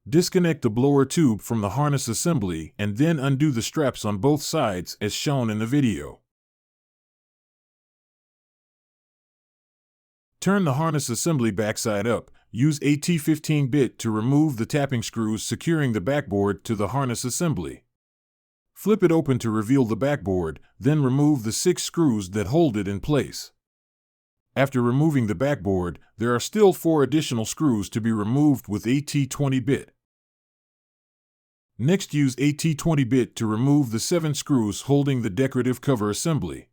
Disconnect the blower tube from the harness assembly and then undo the straps on both sides as shown in the video. Turn the harness assembly backside up. Use a T15 bit to remove the tapping screws securing the backboard to the harness assembly. Flip it open to reveal the backboard, then remove the 6 screws that hold it in place. After removing the backboard, there are still 4 additional screws to be removed with a T20 bit. Next, use a T20 bit to remove the 7 screws holding the decorative cover assembly.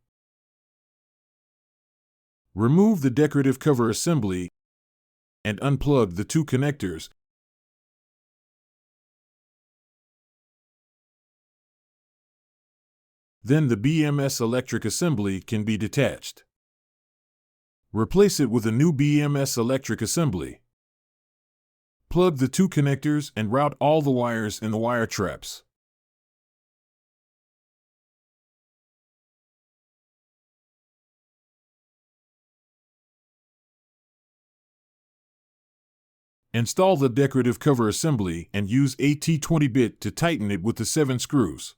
Remove the decorative cover assembly and unplug the 2 connectors. Then the BMS electric assembly can be detached. Replace it with a new BMS electric assembly. Plug the 2 connectors and route all the wires in the wire traps. Install the decorative cover assembly and use a T20 bit to tighten it with the 7 screws.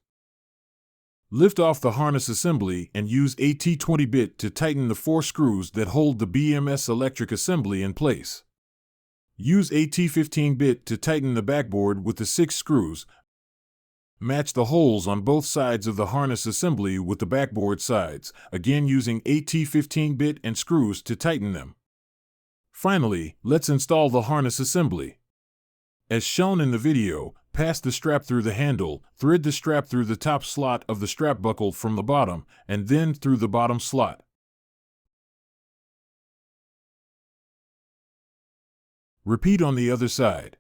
Lift off the harness assembly and use a T20 bit to tighten the 4 screws that hold the BMS electric assembly in place. Use a T15 bit to tighten the backboard with the 6 screws. Match the holes on both sides of the harness assembly with the backboard sides, again using a T15 bit and screws to tighten them. Finally, let's install the harness assembly. As shown in the video, pass the strap through the handle, thread the strap through the top slot of the strap buckle from the bottom, and then through the bottom slot. Repeat on the other side.